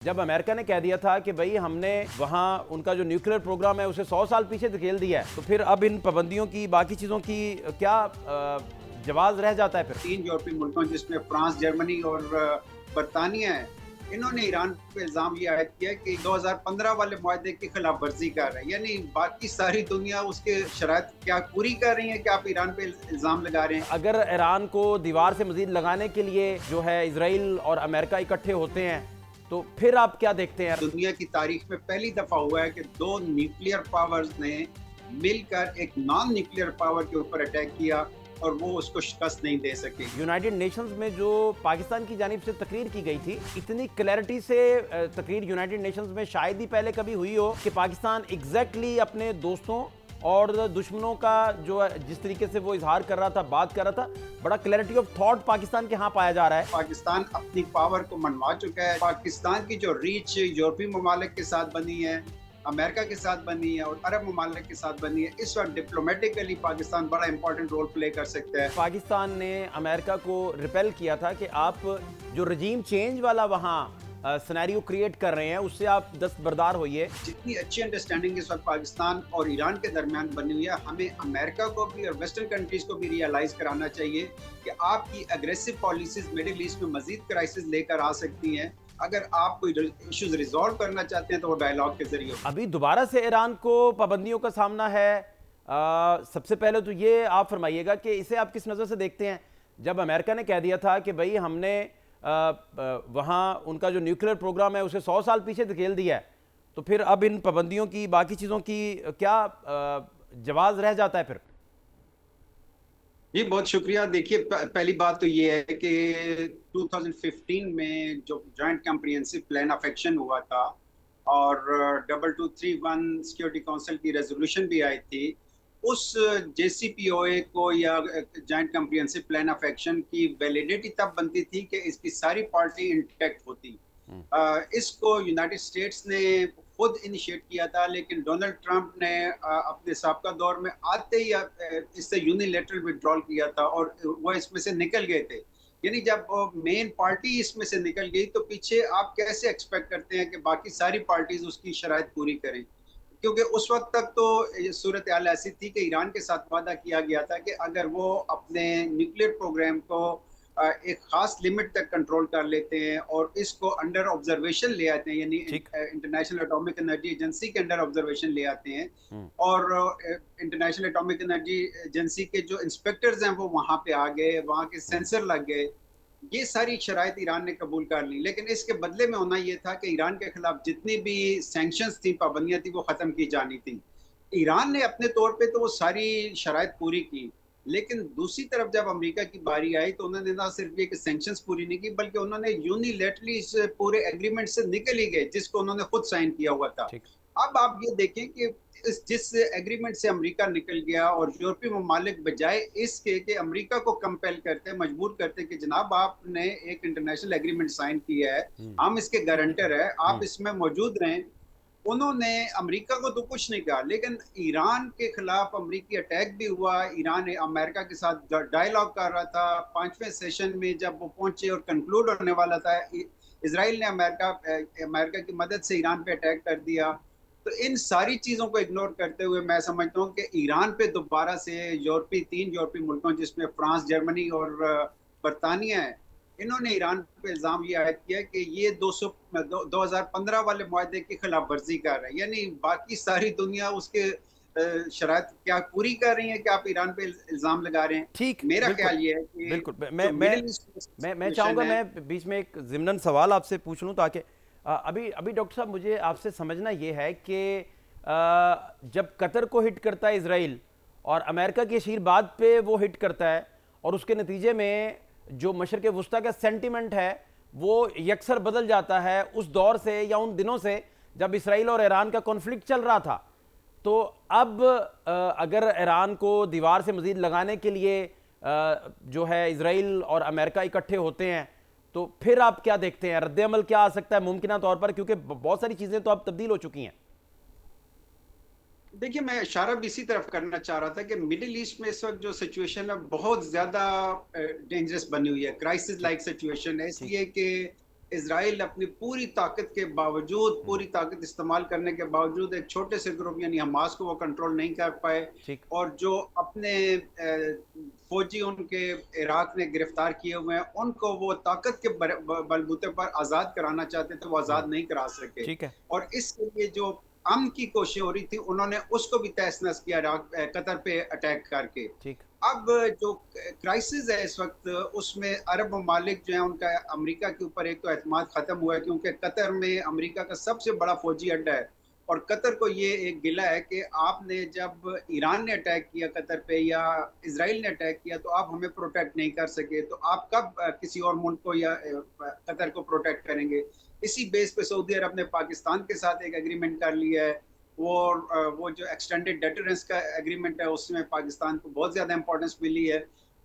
जब अमेरिका ने कह दिया था कि भाई हमने वहाँ उनका जो न्यूक्लियर प्रोग्राम है उसे 100 साल पीछे धकेल दिया है, तो फिर अब इन पाबंदियों की, बाकी चीज़ों की क्या जवाब रह जाता है फिर? 3 यूरोपीय मुल्कों जिसमें फ्रांस, जर्मनी और बरतानिया है, इन्होंने ईरान पे इल्ज़ाम ये आयद किया कि 2015 वाले मुआहदे की खिलाफ वर्जी कर रहे हैं। यानी बाकी सारी दुनिया उसके शराइत क्या पूरी कर रही है कि आप ईरान पे इल्ज़ाम लगा रहे हैं। अगर ईरान को दीवार से मजीद लगाने के लिए जो है इजराइल और अमेरिका इकट्ठे होते हैं, तो फिर आप क्या देखते हैं? दुनिया की तारीख में पहली दफा हुआ है कि 2 न्यूक्लियर पावर्स ने मिलकर एक नॉन न्यूक्लियर पावर के ऊपर अटैक किया और वो उसको शिकस्त नहीं दे सके। यूनाइटेड नेशंस में जो पाकिस्तान की जानिब से तकरीर की गई थी, इतनी क्लैरिटी से तकरीर यूनाइटेड नेशंस में शायद ही पहले कभी हुई हो कि पाकिस्तान एग्जैक्टली अपने दोस्तों और दुश्मनों का जो जिस तरीके से वो इजहार कर रहा था, बात कर रहा था, बड़ा क्लैरिटी ऑफ थॉट पाकिस्तान के यहाँ पाया जा रहा है। पाकिस्तान अपनी पावर को मनवा चुका है। पाकिस्तान की जो रीच यूरोपीय ममालिक के साथ बनी है, अमेरिका के साथ बनी है और अरब ममालिक के साथ बनी है, इस वक्त डिप्लोमेटिकली पाकिस्तान बड़ा इंपॉर्टेंट रोल प्ले कर सकता है। पाकिस्तान ने अमेरिका को रिपेल किया था कि आप जो रजीम चेंज वाला वहाँ सिनेरियो क्रिएट कर रहे हैं उससे आप दस्तबरदार होइए। जितनी अच्छी अंडरस्टैंडिंग इस वक्त पाकिस्तान और ईरान के दरमियान बनी हुई है, हमें अमेरिका को भी और वेस्टर्न कंट्रीज को भी रियलाइज कराना चाहिए कि आपकी अग्रेसिव पॉलिसीज मिडिल ईस्ट में मजीद क्राइसिस लेकर आ सकती हैं। अगर आप कोई इश्यूज रिजॉल्व करना चाहते हैं तो वो डायलॉग के जरिए। अभी दोबारा से ईरान को पाबंदियों का सामना है। सबसे पहले तो ये आप फरमाइएगा कि इसे आप किस नज़र से देखते हैं? जब अमेरिका ने कह दिया था कि भाई हमने वहाँ उनका जो न्यूक्लियर प्रोग्राम है उसे 100 साल पीछे धकेल दिया है, तो फिर अब इन पाबंदियों की, बाकी चीज़ों की क्या जवाब रह जाता है फिर? जी बहुत शुक्रिया। देखिए पहली बात तो ये है कि 2015 में जो joint comprehensive plan of action हुआ था और 2231 सिक्योरिटी काउंसिल की रेजोल्यूशन भी आई थी, उस जेसीपीओए को या joint comprehensive plan of action की वैलिडिटी तब बनती थी कि इसकी सारी पार्टी इंटैक्ट होती। इसको यूनाइटेड स्टेट्स ने खुद इनिशिएट किया था, लेकिन डोनाल्ड ट्रंप ने अपने साबका दौर में आते ही इससे यूनिलैटरल विड्रॉल किया था और वो इसमें से निकल गए थे। यानी जब मेन पार्टी इसमें से निकल गई तो पीछे आप कैसे एक्सपेक्ट करते हैं कि बाकी सारी पार्टीज उसकी शराइत पूरी करें? क्योंकि उस वक्त तक तो सूरत हाल ऐसी थी कि ईरान के साथ वादा किया गया था कि अगर वो अपने न्यूक्लियर प्रोग्राम को एक खास लिमिट तक कंट्रोल कर लेते हैं और इसको अंडर ऑब्जर्वेशन ले आते हैं, यानी इंटरनेशनल एटॉमिक एनर्जी एजेंसी के अंडर ऑब्जर्वेशन ले आते हैं और इंटरनेशनल एटॉमिक एनर्जी एजेंसी के जो इंस्पेक्टर्स हैं वो वहां पे आ गए, वहां के सेंसर लग गए, ये सारी शराइत ईरान ने कबूल कर ली। लेकिन इसके बदले में होना ये था कि ईरान के खिलाफ जितनी भी सैंक्शंस थी, पाबंदियां थी, वो खत्म की जानी थी। ईरान ने अपने तौर पे तो वो सारी शराइत पूरी की, लेकिन दूसरी तरफ जब अमेरिका की बारी आई तो उन्होंने ना सिर्फ ये कि सैंक्शंस पूरी नहीं की, बल्कि उन्होंने यूनिलैटरली इस पूरे एग्रीमेंट से निकल ही गए जिसको उन्होंने खुद साइन किया हुआ था। अब आप ये देखें कि जिस एग्रीमेंट से अमेरिका निकल गया और यूरोपीय ममालिक बजाय इसके कि अमेरिका को कंपेल करते, मजबूर करते कि जनाब आपने एक इंटरनेशनल एग्रीमेंट साइन किया है, हम इसके गारंटर है, आप इसमें मौजूद रहें। उन्होंने अमेरिका को तो कुछ नहीं कहा, लेकिन ईरान के खिलाफ अमेरिकी अटैक भी हुआ। ईरान अमेरिका के साथ डायलॉग कर रहा था। 5वें सेशन में जब वो पहुंचे और कंक्लूड होने वाला था, इजराइल ने अमेरिका की मदद से ईरान पे अटैक कर दिया। तो इन सारी चीजों को इग्नोर करते हुए मैं समझता हूँ कि ईरान पे दोबारा से 3 यूरोपीय मुल्कों जिसमें फ्रांस, जर्मनी और बरतानिया है, इन्होंने ईरान पे इल्जाम ये आयद किया कि ये 2015 वाले मुआहदे की खिलाफ वर्जी कर रहे हैं। यानी बाकी सारी दुनिया उसके शराइत क्या पूरी कर रही है कि आप ईरान पे इल्जाम लगा रहे हैं। ठीक, मेरा ख्याल ये है कि बिल्कुल मैं चाहूंगा मैं बीच में एक ज़िमनन सवाल आपसे पूछ लूं, ताकि अभी डॉक्टर साहब मुझे आपसे समझना ये है कि जब कतर को हिट करता है इसराइल और अमेरिका के आशीर्वाद पे वो हिट करता है और उसके नतीजे में जो मशरक़ वुस्ता का सेंटिमेंट है वो यकसर बदल जाता है उस दौर से या उन दिनों से जब इसराइल और ईरान का कॉन्फ्लिक्ट चल रहा था। तो अब अगर ईरान को दीवार से मजीद लगाने के लिए जो है इसराइल और अमेरिका इकट्ठे होते हैं, तो फिर आप क्या देखते हैं, रद्द अमल क्या आ सकता है मुमकिन तौर पर? क्योंकि बहुत सारी चीज़ें तो अब तब्दील हो चुकी हैं। देखिए मैं इशारा भी इसी तरफ करना चाह रहा था कि मिडिल ईस्ट में इस वक्त जो सिचुएशन है बहुत ज्यादा डेंजरस बनी हुई है, क्राइसिस लाइक सिचुएशन है, इसलिए कि इजराइल अपनी पूरी ताकत के बावजूद, हम्म, पूरी ताकत इस्तेमाल करने के बावजूद एक छोटे से ग्रुप यानी हमास को वो कंट्रोल नहीं कर पाए। ठीक। और जो अपने फौजी उनके इराक ने गिरफ्तार किए हुए हैं, उनको वो ताकत के बलबूते पर आज़ाद कराना चाहते थे, वो हम्म, आज़ाद नहीं करा सके। ठीक है। और इसके लिए जो अमन की कोशिश हो रही थी, उन्होंने उसको भी तहस नहस किया कतर पे अटैक करके। ठीक। अब जो क्राइसिस है इस वक्त, उसमें अरब ममालिक जो है उनका अमेरिका के ऊपर एक तो एतमाद खत्म हुआ है, क्योंकि कतर में अमेरिका का सबसे बड़ा फौजी अड्डा है। और कतर को ये एक गिला है कि आपने जब ईरान ने अटैक किया कतर पे या इसराइल ने अटैक किया, तो आप हमें प्रोटेक्ट नहीं कर सके, तो आप कब किसी और मुल्क को या कतर को प्रोटेक्ट करेंगे। इसी बेस पे सऊदी अरब ने पाकिस्तान के साथ एक एग्रीमेंट कर लिया है। वो जो एक्सटेंडेड डेटरेंस का एग्रीमेंट है, उसमें पाकिस्तान को बहुत ज़्यादा इंपॉर्टेंस मिली है।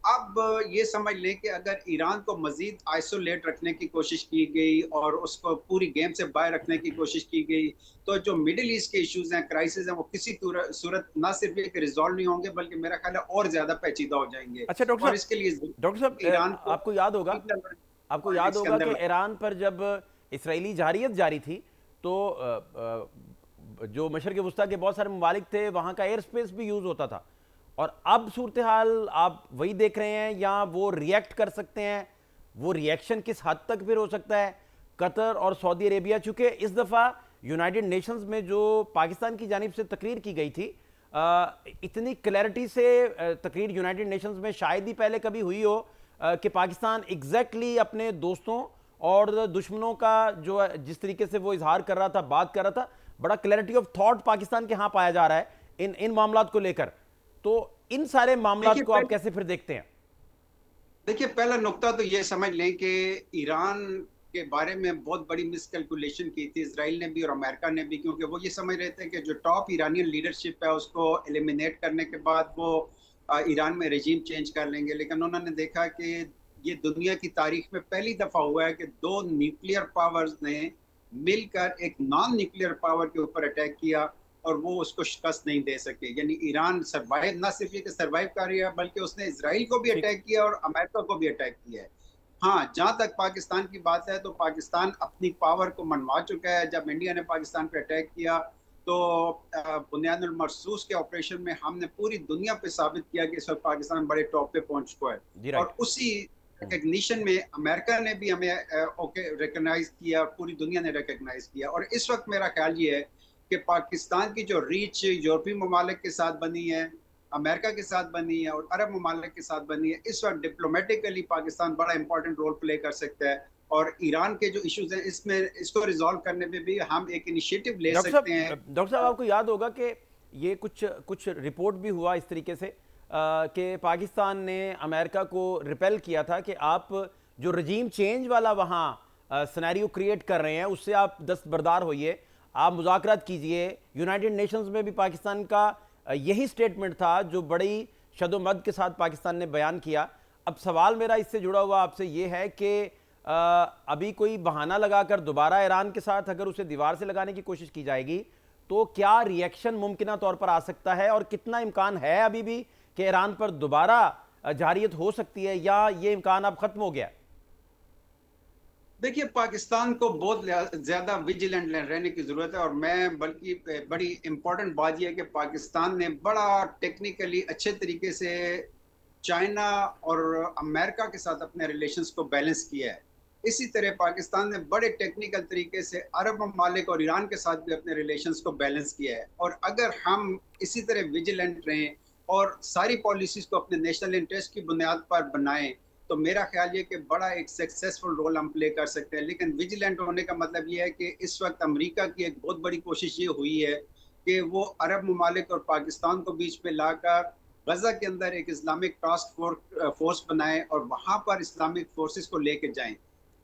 अब ये समझ लें कि अगर ईरान को मज़ीद आइसोलेट रखने की कोशिश की गई और उसको पूरी गेम से बाहर रखने की कोशिश की गई, तो जो मिडल ईस्ट के इश्यूज़ हैं, क्राइसिस हैं, वो किसी सूरत ना सिर्फ ये कि रिज़ॉल्व नहीं होंगे, बल्कि मेरा ख्याल है और ज़्यादा पेचीदा हो जाएँगे। अच्छा डॉक्टर और साहब, इसके लिए ज़रूरी डॉक्टर है साहब, कि ईरान को आपको याद होगा, आपको याद पॉलिटिक्स के होगा अंदर कि लाए। ईरान पर जब इसराइली जारियत जारी थी, तो जो मशरक़ वस्ता के बहुत सारे ममालिक थे, वहाँ का एयर स्पेस भी यूज़ होता था। और अब सूरत हाल आप वही देख रहे हैं, या वो रिएक्ट कर सकते हैं? वो रिएक्शन किस हद तक फिर हो सकता है? कतर और सऊदी अरेबिया, चूंकि इस दफ़ा यूनाइटेड नेशंस में जो पाकिस्तान की जानिब से तकरीर की गई थी, इतनी क्लैरिटी से तकरीर यूनाइटेड नेशंस में शायद ही पहले कभी हुई हो, कि पाकिस्तान एग्जैक्टली अपने दोस्तों और दुश्मनों का जो जिस तरीके से वो इजहार कर रहा था, बात कर रहा था, बड़ा क्लैरिटी ऑफ थॉट पाकिस्तान के यहाँ पाया जा रहा है इन इन मामलात को लेकर। तो इन सारे मामलात देखिए को आप कैसे फिर देखते हैं? देखिए, पहला नुकता तो ये समझ लें कि ईरान के बारे में बहुत बड़ी मिसकैलकुलेशन की थी इसराइल ने भी और अमेरिका ने भी, क्योंकि वो ये समझ रहे थे कि जो टॉप ईरानियन लीडरशिप है उसको एलिमिनेट करने के बाद वो ईरान में रजीम चेंज कर लेंगे। लेकिन उन्होंने देखा कि ये दुनिया की तारीख में पहली दफा हुआ है कि दो न्यूक्लियर पावर्स ने मिलकर एक नॉन न्यूक्लियर पावर के ऊपर अटैक किया और वो उसको शिकस्त नहीं दे सके। यानी ईरान सर्वाइव, ना सिर्फ ये कि सर्वाइव कर रही है, बल्कि उसने इसराइल को भी ठीक। अटैक किया और अमेरिका को भी अटैक किया है। हाँ, जहाँ तक पाकिस्तान की बात है, तो पाकिस्तान अपनी पावर को मनवा चुका है। जब इंडिया ने पाकिस्तान पे अटैक किया, तो बुनियादुल मरसूस के ऑपरेशन में हमने पूरी दुनिया पे साबित किया कि इस वक्त पाकिस्तान बड़े टॉप पे पहुंच चुका है। जी राइट। और उसी रिकग्निशन में अमेरिका ने भी हमें ओके रिकग्नाइज किया, पूरी दुनिया ने रिकग्नाइज किया। और इस वक्त मेरा ख्याल ये है कि पाकिस्तान की जो रीच यूरोपीय ममालिक के साथ बनी है, अमेरिका के साथ बनी है और अरब ममालिक के साथ बनी है, इस वक्त डिप्लोमेटिकली पाकिस्तान बड़ा इंपॉर्टेंट रोल प्ले कर सकता है। और ईरान के जो इश्यूज हैं, इसमें इसको रिजॉल्व करने में भी हम एक इनिशिएटिव ले सकते हैं। डॉक्टर साहब, आपको याद होगा कि ये कुछ कुछ रिपोर्ट भी हुआ इस तरीके से, कि पाकिस्तान ने अमेरिका को रिपेल किया था कि आप जो रजीम चेंज वाला वहाँ सिनेरियो क्रिएट कर रहे हैं, उससे आप दस्तबरदार होइए, आप मुज़ाकरात कीजिए। यूनाइटेड नेशंस में भी पाकिस्तान का यही स्टेटमेंट था जो बड़ी शदोमद के साथ पाकिस्तान ने बयान किया। अब सवाल मेरा इससे जुड़ा हुआ आपसे ये है कि अभी कोई बहाना लगाकर दोबारा ईरान के साथ अगर उसे दीवार से लगाने की कोशिश की जाएगी, तो क्या रिएक्शन मुमकिन तौर पर आ सकता है, और कितना इम्कान है अभी भी कि ईरान पर दोबारा जारियत हो सकती है, या ये इम्कान अब खत्म हो गया? देखिए, पाकिस्तान को बहुत ज्यादा विजिलेंट रहने की जरूरत है। और मैं बल्कि बड़ी इंपॉर्टेंट बात यह है कि पाकिस्तान ने बड़ा टेक्निकली अच्छे तरीके से चाइना और अमेरिका के साथ अपने रिलेशंस को बैलेंस किया है। इसी तरह पाकिस्तान ने बड़े टेक्निकल तरीके से अरब ममालिक और ईरान के साथ भी अपने रिलेशंस को बैलेंस किया है। और अगर हम इसी तरह विजिलेंट रहें और सारी पॉलिसीज को अपने नेशनल इंटरेस्ट की बुनियाद पर बनाएं, तो मेरा ख्याल ये कि बड़ा एक सक्सेसफुल रोल हम प्ले कर सकते हैं। लेकिन विजिलेंट होने का मतलब ये है कि इस वक्त अमेरिका की एक बहुत बड़ी कोशिश ये हुई है कि वो अरब ममालिक और पाकिस्तान को बीच में लाकर गजा के अंदर एक इस्लामिक टास्क फोर्स बनाए और वहां पर इस्लामिक फोर्सेस को लेके जाएं।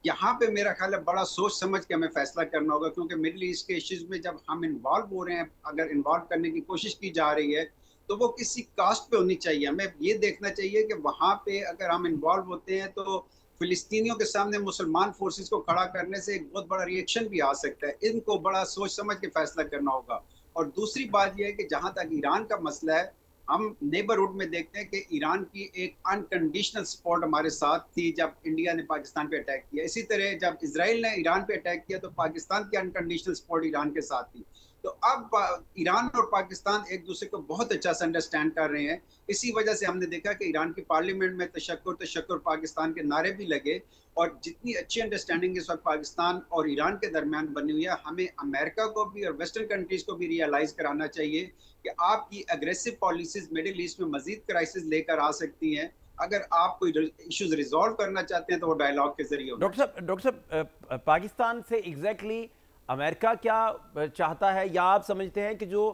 यहाँ पे मेरा ख्याल है बड़ा सोच समझ के हमें फैसला करना होगा, क्योंकि मिडिल ईस्ट के इश्यूज में जब हम इन्वॉल्व हो रहे हैं, अगर इन्वॉल्व करने की कोशिश की जा रही है, तो वो किसी कास्ट पे होनी चाहिए। हमें ये देखना चाहिए कि वहां पे अगर हम इन्वॉल्व होते हैं, तो फिलिस्तीनियों के सामने मुसलमान फोर्सेस को खड़ा करने से एक बहुत बड़ा रिएक्शन भी आ सकता है। इनको बड़ा सोच समझ के फैसला करना होगा। और दूसरी बात यह है कि जहां तक ईरान का मसला है, हम नेबरहुड में देखते हैं कि ईरान की एक अनकंडीशनल सपोर्ट हमारे साथ थी जब इंडिया ने पाकिस्तान पे अटैक किया। इसी तरह जब इजराइल ने ईरान पे अटैक किया तो पाकिस्तान की अनकंडीशनल सपोर्ट ईरान के साथ थी। तो अब ईरान और पाकिस्तान एक दूसरे को बहुत अच्छा से अंडरस्टैंड कर रहे हैं। इसी वजह से हमने देखा कि ईरान की पार्लियामेंट में तशक्कुर तशक्कुर पाकिस्तान के नारे भी लगे, और जितनी अच्छी अंडरस्टैंडिंग इस वक्त पाकिस्तान और ईरान के दरमियान बनी हुई है, हमें अमेरिका को भी और वेस्टर्न कंट्रीज को भी रियलाइज कराना चाहिए कि आपकी अग्रेसिव पॉलिसीज मिडिल ईस्ट में मजीद क्राइसिस लेकर आ सकती हैं। अगर आप कोई इश्यूज रिजॉल्व करना चाहते हैं तो वो डायलॉग के जरिए होना चाहिए। डॉक्टर साहब, पाकिस्तान से एग्जैक्टली अमेरिका क्या चाहता है, या आप समझते हैं कि जो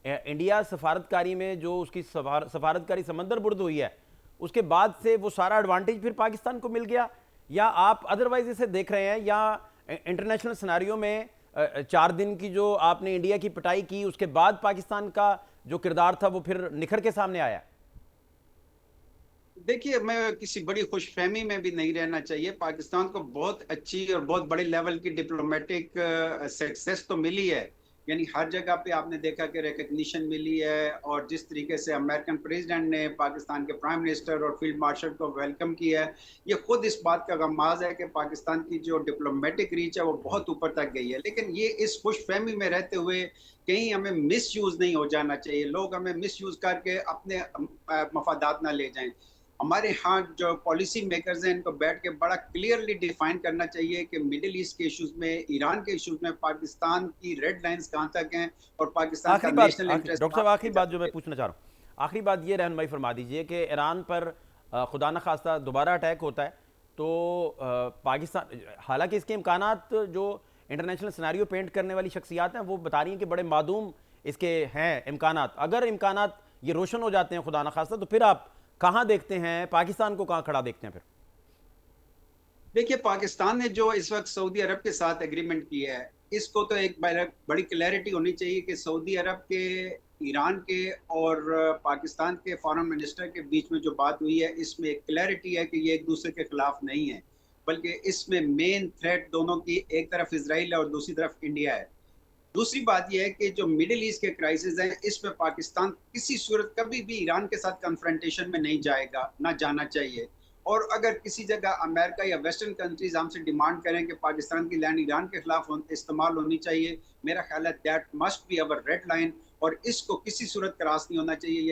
इंडिया सफारतकारी में जो उसकी सफारतकारी समंदर बुर्द हुई है उसके बाद से वो सारा एडवांटेज फिर पाकिस्तान को मिल गया, या आप अदरवाइज इसे देख रहे हैं, या इंटरनेशनल सिनारियो में 4 दिन की जो आपने इंडिया की पिटाई की उसके बाद पाकिस्तान का जो किरदार था वो फिर निखर के सामने आया? देखिए, मैं किसी बड़ी खुशफहमी में भी नहीं रहना चाहिए। पाकिस्तान को बहुत अच्छी और बहुत बड़े लेवल की डिप्लोमेटिक सक्सेस तो मिली है। यानी हर जगह पे आपने देखा कि रिकग्निशन मिली है, और जिस तरीके से अमेरिकन प्रेसिडेंट ने पाकिस्तान के प्राइम मिनिस्टर और फील्ड मार्शल को वेलकम किया है, ये खुद इस बात का गमाज़ है कि पाकिस्तान की जो डिप्लोमेटिक रीच है वो बहुत ऊपर तक गई है। लेकिन ये इस खुशफहमी में रहते हुए कहीं हमें मिसयूज़ नहीं हो जाना चाहिए। लोग हमें मिसयूज़ करके अपने मफादात ना ले जाएँ। हमारे यहाँ जो पॉलिसी मेकर्स हैं इनको बैठ के बड़ा क्लियरली डिफाइन करना चाहिए कि मिडिल ईस्ट के इश्यूज में, ईरान के इश्यूज में पाकिस्तान की रेड लाइंस कहाँ तक हैं, और पाकिस्तान का नेशनल इंटरेस्ट डॉक्टर साहब, आखिरी बात जो मैं पूछना चाह रहा हूँ, आखिरी बात ये रहनुमाई फरमा दीजिए कि ईरान पर खुदा न खास्ता दोबारा अटैक होता है तो पाकिस्तान, हालांकि इसके इम्कानात जो इंटरनेशनल सिनारियो पेंट करने वाली शख्सियात हैं वो बता रही हैं कि बड़े मादूम इसके हैं इम्कानात, अगर इम्कानात ये रोशन हो जाते हैं खुदा न खास्ता, तो फिर आप कहां देखते हैं पाकिस्तान को, कहां खड़ा देखते हैं फिर? देखिए, पाकिस्तान ने जो इस वक्त सऊदी अरब के साथ एग्रीमेंट किया है, इसको तो एक बड़ी क्लैरिटी होनी चाहिए कि सऊदी अरब के, ईरान के और पाकिस्तान के फॉरेन मिनिस्टर के बीच में जो बात हुई है, इसमें एक क्लैरिटी है कि ये एक दूसरे के खिलाफ नहीं है, बल्कि इसमें मेन थ्रेट दोनों की, एक तरफ इसराइल है और दूसरी तरफ इंडिया है। दूसरी बात यह है कि जो मिडिल ईस्ट के क्राइसिस हैं, इसमें पाकिस्तान किसी सूरत कभी भी ईरान के साथ कन्फ्रंटेशन में नहीं जाएगा, ना जाना चाहिए। और अगर किसी जगह अमेरिका या वेस्टर्न कंट्रीज हमसे डिमांड करें कि पाकिस्तान की लैंड ईरान के खिलाफ इस्तेमाल होनी चाहिए, मेरा ख्याल है that must be our red line, और इसको किसी सूरत क्रॉस नहीं होना चाहिए।